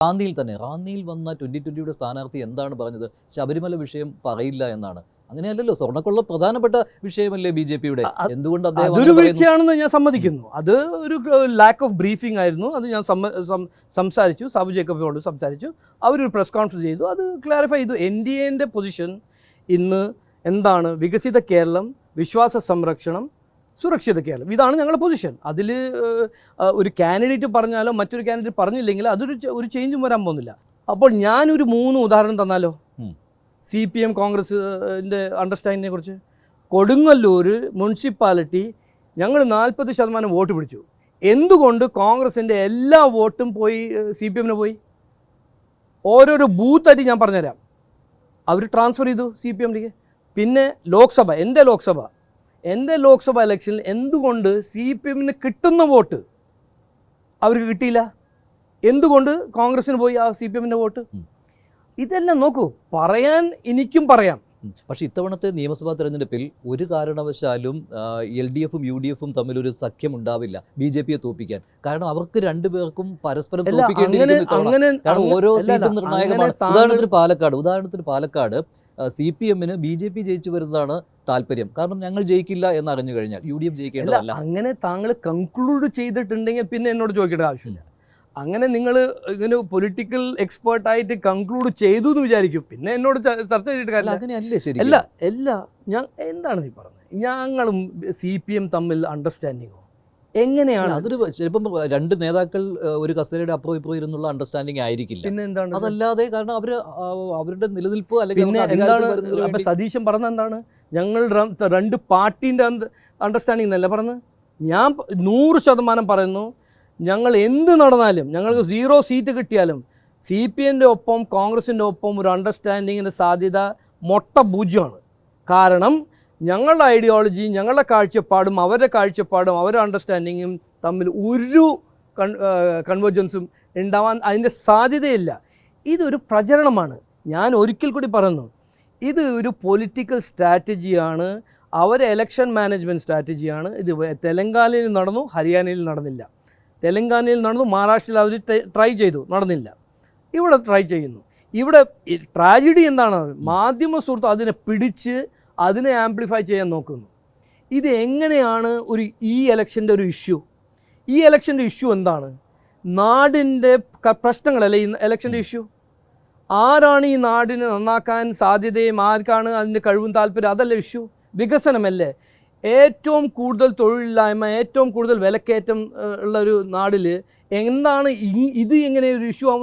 റാന്നിയിൽ വന്ന 2020 സ്ഥാനാർത്ഥി എന്താണ് പറഞ്ഞത്? ശബരിമല വിഷയം പറയില്ല എന്നാണ്. അങ്ങനെയല്ലല്ലോ, സ്വർണ്ണക്കൊള്ള പ്രധാനപ്പെട്ട വിഷയമല്ലേ ബിജെപിയുടെ. എന്തുകൊണ്ട് അതൊരു വീഴ്ചയാണെന്ന് ഞാൻ സമ്മതിക്കുന്നു. അത് ഒരു ലാക്ക് ഓഫ് ബ്രീഫിംഗ് ആയിരുന്നു. അത് ഞാൻ സംസാരിച്ചു, സാബു ജേക്കബിനോട് സംസാരിച്ചു. അവരൊരു പ്രസ് കോൺഫറൻസ് ചെയ്തു, അത് ക്ലാരിഫൈ ചെയ്തു. NDAൻ്റെ പൊസിഷൻ ഇന്ന് എന്താണ്? വികസിത കേരളം, വിശ്വാസ സംരക്ഷണം, സുരക്ഷിത കേരളം, ഇതാണ് ഞങ്ങളുടെ പൊസിഷൻ. അതിൽ ഒരു കാൻഡിഡേറ്റ് പറഞ്ഞാലോ മറ്റൊരു കാൻഡിഡേറ്റ് പറഞ്ഞില്ലെങ്കിൽ ഒരു ചേഞ്ചും വരാൻ പോകുന്നില്ല. അപ്പോൾ ഞാനൊരു 3 ഉദാഹരണം തന്നാലോ? CPM കോൺഗ്രസിൻ്റെ അണ്ടർസ്റ്റാൻഡിങ്ങിനെ കുറിച്ച്. കൊടുങ്ങല്ലൂർ മുനിസിപ്പാലിറ്റി ഞങ്ങൾ 40% വോട്ട് പിടിച്ചു. എന്തുകൊണ്ട് കോൺഗ്രസിൻ്റെ എല്ലാ വോട്ടും പോയി CPMന് പോയി? ഓരോരോ ബൂത്തായിട്ട് ഞാൻ പറഞ്ഞുതരാം. അവർ ട്രാൻസ്ഫർ ചെയ്തു CPMലേക്ക്. പിന്നെ ലോക്സഭ, എൻ്റെ ലോക്സഭ ഇലക്ഷനിൽ എന്തുകൊണ്ട് CPMന് കിട്ടുന്ന വോട്ട് അവർക്ക് കിട്ടിയില്ല? എന്തുകൊണ്ട് കോൺഗ്രസിന് പോയി ആ CPMൻ്റെ വോട്ട്? ഇതെല്ലാം നോക്കൂ, എനിക്കും പറയാം. പക്ഷേ ഇത്തവണത്തെ നിയമസഭാ തെരഞ്ഞെടുപ്പിൽ ഒരു കാരണവശാലും LDFും UDFും തമ്മിലൊരു സഖ്യം ഉണ്ടാവില്ല BJPയെ തോൽപ്പിക്കാൻ. കാരണം അവർക്ക് രണ്ടുപേർക്കും പരസ്പരം തോൽപ്പിക്കേണ്ടിയിരിക്കുന്നു. ഓരോ സീറ്റും നിർണായകമാണ്. ഉദാഹരണത്തിന് പാലക്കാട് CPMന് BJP ജയിച്ചു വരുന്നതാണ് താല്പര്യം. കാരണം ഞങ്ങൾ ജയിക്കില്ല എന്ന് അറിഞ്ഞു കഴിഞ്ഞാൽ UDF ജയിക്കേണ്ടതല്ല. അങ്ങനെ താങ്കൾ കൺക്ലൂഡ് ചെയ്തിട്ടുണ്ടെങ്കിൽ പിന്നെ എന്നോട് ചോദിക്കേണ്ട ആവശ്യമില്ല. അങ്ങനെ നിങ്ങൾ ഇങ്ങനെ പൊളിറ്റിക്കൽ എക്സ്പേർട്ടായിട്ട് കൺക്ലൂഡ് ചെയ്തു എന്ന് വിചാരിക്കും, പിന്നെ എന്നോട് ചർച്ച ചെയ്തിട്ട് കാര്യമില്ല. ഞാൻ എന്താണ് നീ പറഞ്ഞത്? ഞങ്ങളും CPM തമ്മിൽ അണ്ടർസ്റ്റാൻഡിങ്ങോ എങ്ങനെയാണ്? അതൊരു ചിലപ്പം 2 നേതാക്കൾ ഒരു കസേരയുടെ അപ്പുറം ഇപ്പുറം ഇരുന്നുള്ള അണ്ടർസ്റ്റാൻഡിങ് ആയിരിക്കില്ല. പിന്നെ എന്താണ്? അതല്ലാതെ കാരണം അവരുടെ നിലനിൽപ്പ് പിന്നെ എന്താണ്? അപ്പം സതീശൻ പറഞ്ഞ എന്താണ്? ഞങ്ങൾ 2 പാർട്ടീൻ്റെ അണ്ടർസ്റ്റാൻഡിങ് എന്നല്ല പറഞ്ഞത്. ഞാൻ 100% പറയുന്നു, ഞങ്ങൾ എന്ത് നടന്നാലും, ഞങ്ങൾക്ക് 0 സീറ്റ് കിട്ടിയാലും CPMൻ്റെ ഒപ്പം കോൺഗ്രസിൻ്റെ ഒപ്പം ഒരു അണ്ടർസ്റ്റാൻഡിങ്ങിൻ്റെ സാധ്യത മൊട്ട പൂജ്യമാണ്. കാരണം ഞങ്ങളുടെ ഐഡിയോളജി, ഞങ്ങളുടെ കാഴ്ചപ്പാടും അവരുടെ കാഴ്ചപ്പാടും അവരുടെ അണ്ടർസ്റ്റാൻഡിങ്ങും തമ്മിൽ ഒരു കൺവേർജൻസും ഉണ്ടാവാൻ അതിൻ്റെ സാധ്യതയില്ല. ഇതൊരു പ്രചരണമാണ്. ഞാൻ ഒരിക്കൽ കൂടി പറയുന്നു, ഇത് ഒരു പൊളിറ്റിക്കൽ സ്ട്രാറ്റജിയാണ്, അവരെ ഇലക്ഷൻ മാനേജ്മെൻറ്റ് സ്ട്രാറ്റജിയാണ്. ഇത് തെലങ്കാനയിൽ നടന്നു, ഹരിയാനയിൽ നടന്നില്ല. തെലങ്കാനയിൽ നടന്നു, മഹാരാഷ്ട്രയിൽ അവർ ട്രൈ ചെയ്തു, നടന്നില്ല. ഇവിടെ ട്രൈ ചെയ്യുന്നു. ഇവിടെ ട്രാജഡി എന്താണ്? മാധ്യമ സുഹൃത്ത് അതിനെ പിടിച്ച് അതിനെ ആംപ്ലിഫൈ ചെയ്യാൻ നോക്കുന്നു. ഇത് എങ്ങനെയാണ് ഈ ഇലക്ഷൻ്റെ ഒരു ഇഷ്യൂ? ഈ ഇലക്ഷൻ്റെ ഇഷ്യൂ എന്താണ്? നാടിൻ്റെ പ്രശ്നങ്ങളല്ലേ ഈ ഇലക്ഷൻ്റെ ഇഷ്യൂ. ആരാണ് ഈ നാടിനെ നന്നാക്കാൻ സാധ്യതയും ആർക്കാണ് അതിൻ്റെ കഴിവും താല്പര്യം? അതല്ല ഇഷ്യൂ. വികസനമല്ലേ? ഏറ്റവും കൂടുതൽ തൊഴിലില്ലായ്മ, ഏറ്റവും കൂടുതൽ വിലക്കയറ്റം ഉള്ളൊരു നാടിൽ എന്താണ് ഇത് എങ്ങനെ ഒരു ഇഷ്യൂ ആവുന്നത്?